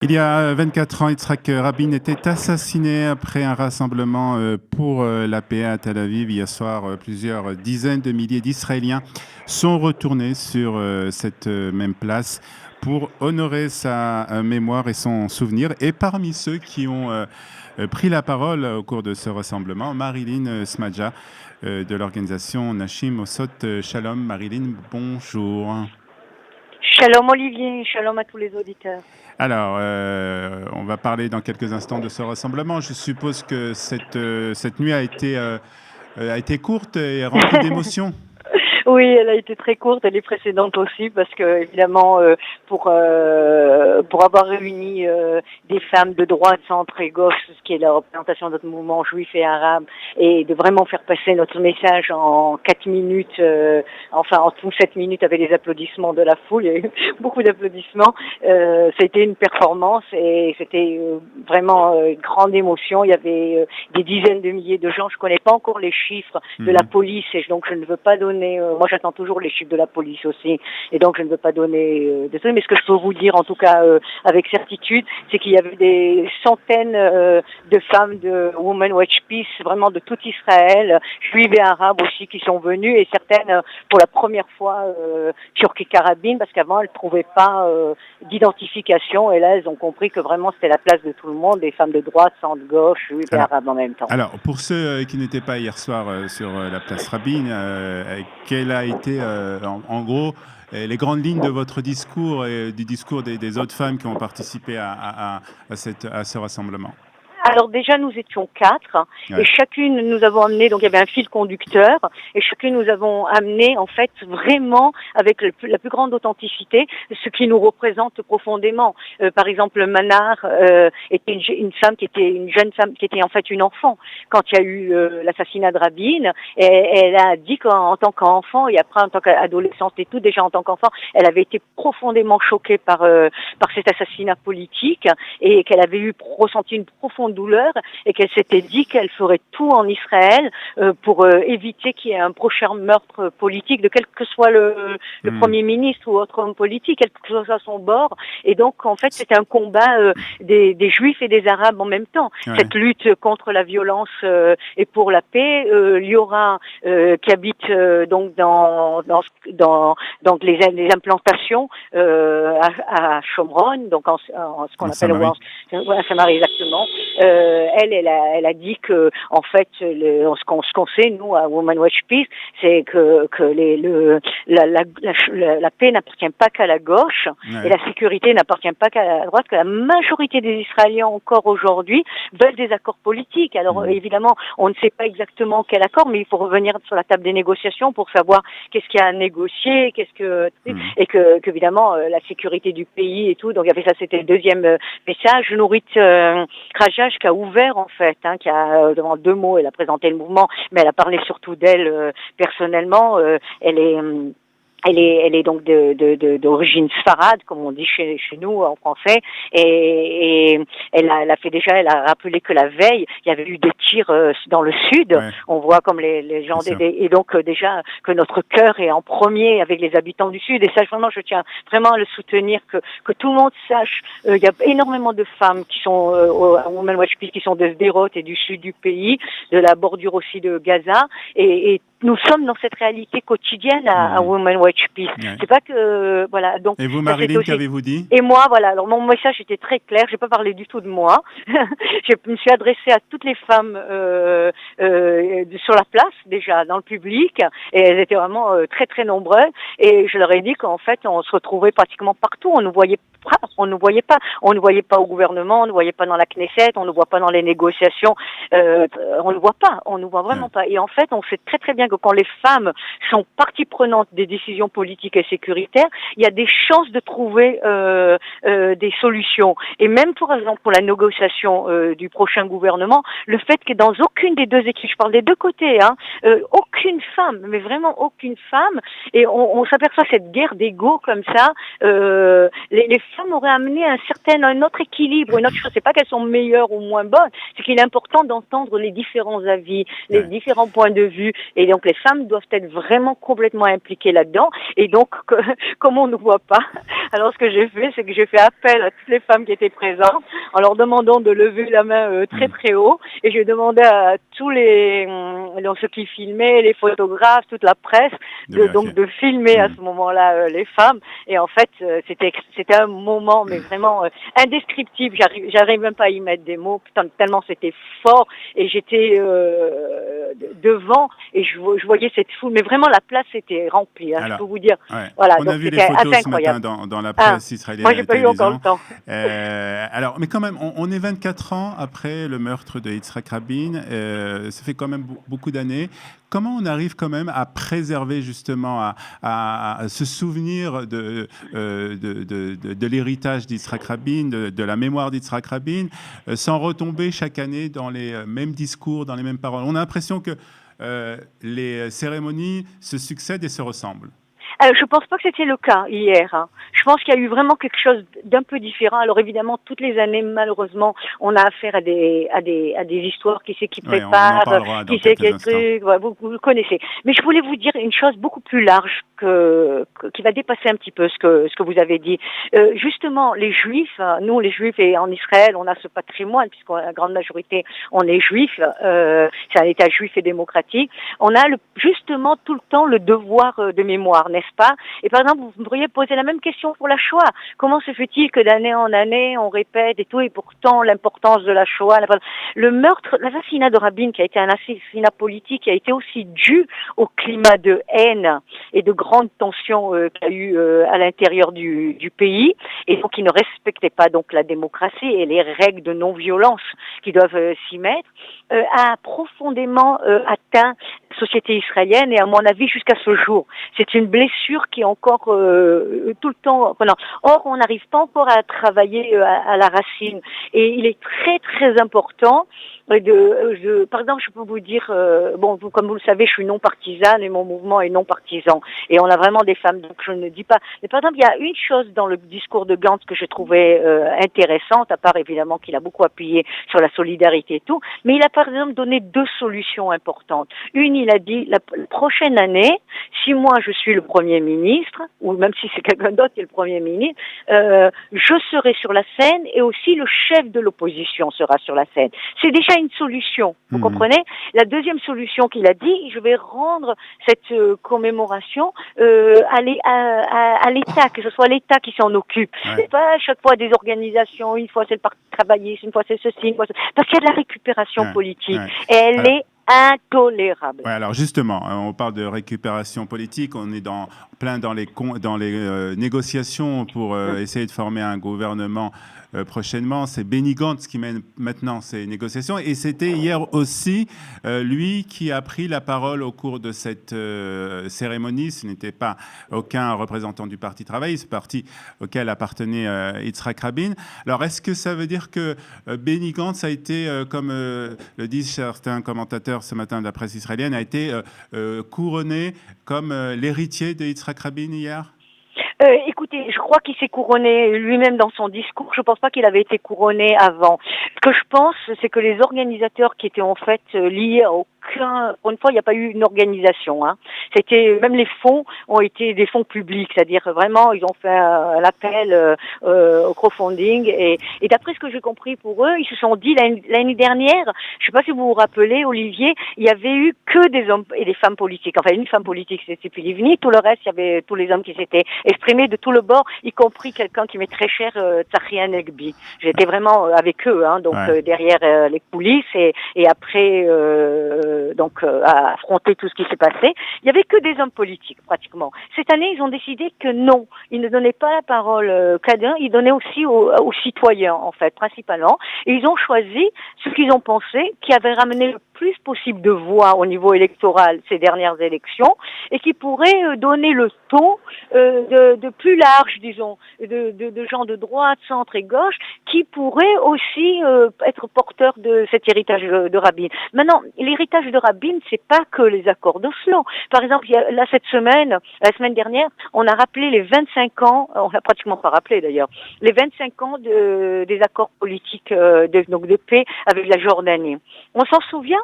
Il y a 24 ans, Yitzhak Rabin était assassiné après un rassemblement pour la paix à Tel Aviv. Hier soir, plusieurs dizaines de milliers d'Israéliens sont retournés sur cette même place pour honorer sa mémoire et son souvenir. Et parmi ceux qui ont pris la parole au cours de ce rassemblement, Marilyn Smadja de l'organisation Nashim Osot Shalom. Marilyn, bonjour. Shalom Olivier, shalom à tous les auditeurs. Alors, on va parler dans quelques instants de ce rassemblement. Je suppose que cette nuit a été courte et remplie d'émotions. Oui, elle a été très courte, et les précédentes aussi, parce que évidemment, pour avoir réuni des femmes de droite, centre et gauche, ce qui est la représentation de notre mouvement juif et arabe, et de vraiment faire passer notre message en 4 minutes, en tout 7 minutes avec les applaudissements de la foule, il y a eu beaucoup d'applaudissements. C'était une performance et c'était vraiment une grande émotion. Il y avait des dizaines de milliers de gens. Je connais pas encore les chiffres de la police, et donc je ne veux pas donner. Moi, j'attends toujours les chiffres de la police aussi, et donc je ne veux pas donner de trucs. Mais ce que je peux vous dire, en tout cas, avec certitude, c'est qu'il y avait des centaines de femmes de Women Watch Peace, vraiment de tout Israël, juives et arabes aussi, qui sont venues, et certaines pour la première fois sur Carabine, parce qu'avant elles ne trouvaient pas d'identification, et là elles ont compris que vraiment c'était la place de tout le monde, des femmes de droite, centre, gauche, juives et arabes en même temps. Alors, pour ceux qui n'étaient pas hier soir sur la place Rabin, quelle a été, en gros, les grandes lignes de votre discours et du discours des autres femmes qui ont participé à ce rassemblement? Alors déjà, nous étions 4, et chacune nous avons amené, donc il y avait un fil conducteur, et chacune nous avons amené en fait vraiment avec la plus grande authenticité ce qui nous représente profondément. Par exemple, Manar était une femme qui était une jeune femme qui était en fait une enfant quand il y a eu l'assassinat de Rabin, et elle a dit qu'en tant qu'enfant et après en tant qu'adolescente et tout, déjà en tant qu'enfant, elle avait été profondément choquée par cet assassinat politique, et qu'elle avait ressenti une profonde douleur, et qu'elle s'était dit qu'elle ferait tout en Israël pour éviter qu'il y ait un prochain meurtre politique de quel que soit le Premier ministre ou autre homme politique, quel que soit son bord. Et donc en fait c'était un combat des Juifs et des Arabes en même temps. Cette lutte contre la violence et pour la paix. Liora qui habite donc dans les implantations à Shomron, donc en ce qu'on appelle à Samarie exactement. Elle a dit que en fait ce qu'on sait nous à Women Watch Peace, c'est que la paix n'appartient pas qu'à la gauche et la sécurité n'appartient pas qu'à la droite, que la majorité des Israéliens encore aujourd'hui veulent des accords politiques. Alors évidemment, on ne sait pas exactement quel accord, mais il faut revenir sur la table des négociations pour savoir qu'est-ce qu'il y a à négocier, et que évidemment la sécurité du pays et tout. Donc il y avait ça, c'était le deuxième message. Nourit Krajaj qui a ouvert en fait, qui a devant 2 mots, elle a présenté le mouvement, mais elle a parlé surtout d'elle personnellement. Elle est donc d'origine sfarade, comme on dit chez nous en français, et elle a rappelé que la veille il y avait eu des tirs dans le sud. On voit comme les gens et donc déjà que notre cœur est en premier avec les habitants du sud, et ça vraiment je tiens vraiment à le soutenir, que tout le monde sache. Il y a énormément de femmes qui sont à Women Watch Peace qui sont de Sderot et du sud du pays, de la bordure aussi de Gaza, et nous sommes dans cette réalité quotidienne à Women Watch Peace. C'est pas que voilà. Donc. Et vous, Marilyn, qu'avez-vous dit? Et moi, voilà. Alors mon message était très clair. J'ai pas parlé du tout de moi. Je me suis adressée à toutes les femmes sur la place déjà, dans le public, et elles étaient vraiment très très nombreuses. Et je leur ai dit qu'en fait, on se retrouvait pratiquement partout. On nous voyait pas au gouvernement, on ne voyait pas dans la Knesset, on ne voit pas dans les négociations, on ne voit pas, on ne voit vraiment pas. Et en fait, on sait très très bien que quand les femmes sont partie prenante des décisions politiques et sécuritaires, il y a des chances de trouver des solutions. Et même pour exemple pour la négociation du prochain gouvernement, le fait que dans aucune des deux équipes, je parle des deux côtés, aucune femme, mais vraiment aucune femme, et on s'aperçoit cette guerre d'ego comme ça. Les femmes auraient amené un autre équilibre, une autre chose. C'est pas qu'elles sont meilleures ou moins bonnes, c'est qu'il est important d'entendre les différents avis, les différents points de vue, et donc les femmes doivent être vraiment complètement impliquées là-dedans. Et donc, comme on ne voit pas, alors ce que j'ai fait, c'est que j'ai fait appel à toutes les femmes qui étaient présentes en leur demandant de lever la main très très haut, et j'ai demandé à tous les donc ceux qui filmaient, les photographes, toute la presse, de filmer à ce moment-là les femmes. Et en fait, c'était un moment mais vraiment indescriptible. J'arrive même pas à y mettre des mots, tellement c'était fort. Et j'étais devant et je voyais cette foule, mais vraiment la place était remplie. Hein, alors, je peux vous dire. Voilà, on a vu les photos ce matin dans la presse israélienne. Moi, j'ai pas eu encore le temps. Alors, mais quand même, on est 24 ans après le meurtre de Yitzhak Rabin. Ça fait quand même beaucoup d'années. Comment on arrive quand même à préserver justement, à se souvenir de l'héritage d'Yitzhak Rabin, de la mémoire d'Yitzhak Rabin, sans retomber chaque année dans les mêmes discours, dans les mêmes paroles? On a l'impression que les cérémonies se succèdent et se ressemblent. Je pense pas que c'était le cas hier. Hein. Je pense qu'il y a eu vraiment quelque chose d'un peu différent. Alors évidemment, toutes les années, malheureusement, on a affaire à des histoires qui préparent, qui sait quel truc. Vous le connaissez. Mais je voulais vous dire une chose beaucoup plus large qui va dépasser un petit peu ce que vous avez dit. Justement, les Juifs, nous les Juifs et en Israël, on a ce patrimoine puisqu'on la grande majorité, on est Juifs. C'est un État juif et démocratique. On a justement tout le temps le devoir de mémoire, n'est-ce pas? Et par exemple, vous pourriez poser la même question pour la Shoah. Comment se fait-il que d'année en année, on répète et tout, et pourtant l'importance de la Shoah, le meurtre, l'assassinat de Rabin, qui a été un assassinat politique, qui a été aussi dû au climat de haine et de grande tension qu'il y a eu à l'intérieur du pays, et donc il ne respectait pas donc la démocratie et les règles de non-violence qui doivent s'y mettre, a profondément atteint la société israélienne et à mon avis jusqu'à ce jour. C'est une blessure qui est encore tout le temps prenant. Or, on n'arrive pas encore à travailler à la racine. Et il est très très important par exemple, je peux vous dire, comme vous le savez, je suis non partisane et mon mouvement est non partisan. Et on a vraiment des femmes, donc je ne dis pas. Mais par exemple, il y a une chose dans le discours de Gantz que je trouvais intéressante, à part évidemment qu'il a beaucoup appuyé sur la solidarité et tout, mais il a par exemple donné 2 solutions importantes. Une, il a dit, la prochaine année, si moi je suis le Premier ministre, ou même si c'est quelqu'un d'autre qui est le Premier ministre, je serai sur la scène et aussi le chef de l'opposition sera sur la scène. C'est déjà une solution, vous comprenez? La deuxième solution qu'il a dit, je vais rendre cette commémoration à l'État, que ce soit l'État qui s'en occupe. C'est pas à chaque fois des organisations, une fois c'est le Parti travailliste, une fois c'est ceci, une fois c'est... Parce qu'il y a de la récupération politique. Et elle est intolérable. Ouais, alors justement, on parle de récupération politique, on est plein dans les négociations pour essayer de former un gouvernement prochainement. C'est Benny Gantz qui mène maintenant ces négociations et c'était hier aussi lui qui a pris la parole au cours de cette cérémonie. Ce n'était pas aucun représentant du Parti travailliste, parti auquel appartenait Yitzhak Rabin. Alors est-ce que ça veut dire que Benny Gantz a été, comme le disent certains commentateurs ce matin de la presse israélienne, a été couronné comme l'héritier de Yitzhak Rabin hier? Écoutez, je crois qu'il s'est couronné lui-même dans son discours. Je pense pas qu'il avait été couronné avant. Ce que je pense, c'est que les organisateurs qui étaient en fait liés à pour une fois, il n'y a pas eu une organisation. Hein. C'était même les fonds ont été des fonds publics, c'est-à-dire vraiment ils ont fait un appel au crowdfunding et d'après ce que j'ai compris pour eux, ils se sont dit l'année dernière, je ne sais pas si vous vous rappelez, Olivier, il y avait eu que des hommes et des femmes politiques. Enfin, une femme politique, c'était Pilivni. Tout le reste, il y avait tous les hommes qui s'étaient exprimés de tout le bord, y compris quelqu'un qui m'est très cher, Tzachi Hanegbi. J'étais vraiment avec eux, hein, donc derrière les coulisses et après. À affronter tout ce qui s'est passé. Il n'y avait que des hommes politiques, pratiquement. Cette année, ils ont décidé que non, ils ne donnaient pas la parole qu'à d'un, ils donnaient aussi aux citoyens, en fait, principalement. Et ils ont choisi ce qu'ils ont pensé qui avait ramené le plus possible de voix au niveau électoral ces dernières élections et qui pourrait donner le ton de plus large, disons, de gens de droite, centre et gauche qui pourraient aussi être porteurs de cet héritage de Rabin. Maintenant, l'héritage de Rabin, c'est pas que les accords d'Oslo. Par exemple, la semaine dernière, on a rappelé les 25 ans, on l'a pratiquement pas rappelé d'ailleurs, les 25 ans des accords politiques de paix avec la Jordanie. On s'en souvient,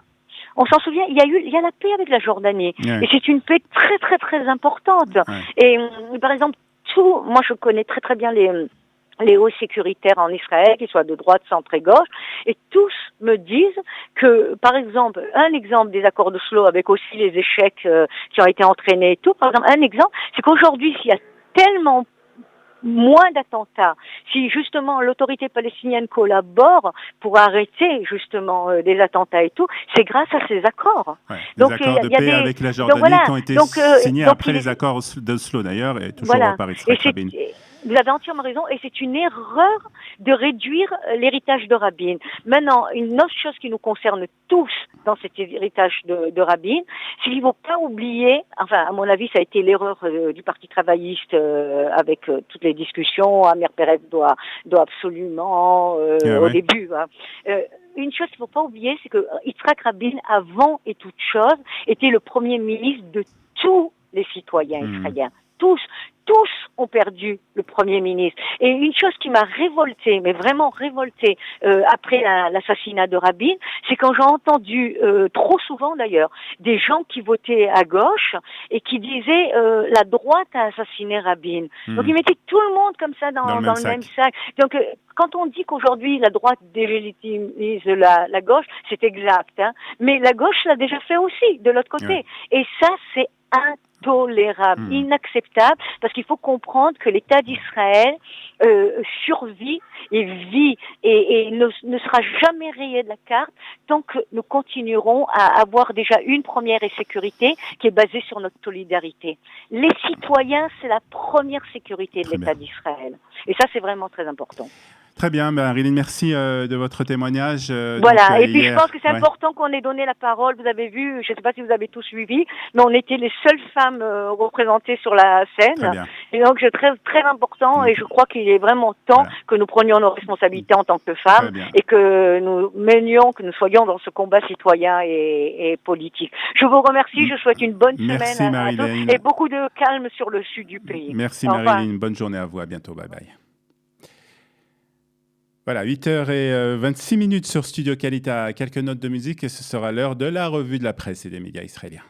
il y a la paix avec la Jordanie. Ouais. Et c'est une paix très, très, très importante. Ouais. Et, par exemple, moi, je connais très, très bien les hauts sécuritaires en Israël, qu'ils soient de droite, centre et gauche, et tous me disent que, par exemple, un exemple des accords d'Oslo avec aussi les échecs qui ont été entraînés et tout, par exemple, un exemple, c'est qu'aujourd'hui, s'il y a tellement moins d'attentats, si justement l'autorité palestinienne collabore pour arrêter justement des attentats et tout, c'est grâce à ces accords. Ouais, donc les accords de paix avec la Jordanie qui ont été signés après les accords d'Oslo d'ailleurs, et toujours par Yitzhak Rabin. Vous avez entièrement raison, et c'est une erreur de réduire l'héritage de Rabin. Maintenant, une autre chose qui nous concerne tous dans cet héritage de Rabin, c'est qu'il ne faut pas oublier, enfin, à mon avis, ça a été l'erreur du Parti travailliste avec toutes les discussions. Amir Peretz doit absolument, au début, une chose qu'il ne faut pas oublier, c'est que Yitzhak Rabin, avant et toute chose, était le premier ministre de tous les citoyens israéliens. Tous ont perdu le Premier ministre. Et une chose qui m'a révoltée, mais vraiment révoltée, après l'assassinat de Rabin, c'est quand j'ai entendu, trop souvent d'ailleurs, des gens qui votaient à gauche et qui disaient la droite a assassiné Rabin. Donc ils mettaient tout le monde comme ça dans le même sac. Donc quand on dit qu'aujourd'hui la droite délégitimise la gauche, c'est exact, hein, mais la gauche l'a déjà fait aussi, de l'autre côté. Ouais. Et ça, c'est intolérable, inacceptable, parce qu'il faut comprendre que l'État d'Israël survit et vit et ne sera jamais rayé de la carte tant que nous continuerons à avoir déjà une première sécurité qui est basée sur notre solidarité. Les citoyens, c'est la première sécurité de l'État d'Israël. Et ça, c'est vraiment très important. Très bien, Marilyn, merci de votre témoignage. Voilà, donc, et puis je pense que c'est important qu'on ait donné la parole. Vous avez vu, je ne sais pas si vous avez tous suivi, mais on était les seules femmes représentées sur la scène. Très bien. Et donc c'est très, très important, et je crois qu'il est vraiment temps que nous prenions nos responsabilités en tant que femmes et que nous soyons dans ce combat citoyen et politique. Je vous remercie, je souhaite une bonne semaine à tous et beaucoup de calme sur le sud du pays. Merci Marilyn, bonne journée à vous, à bientôt, bye bye. Voilà, 8h26 sur Studio Kalita, quelques notes de musique et ce sera l'heure de la revue de la presse et des médias israéliens.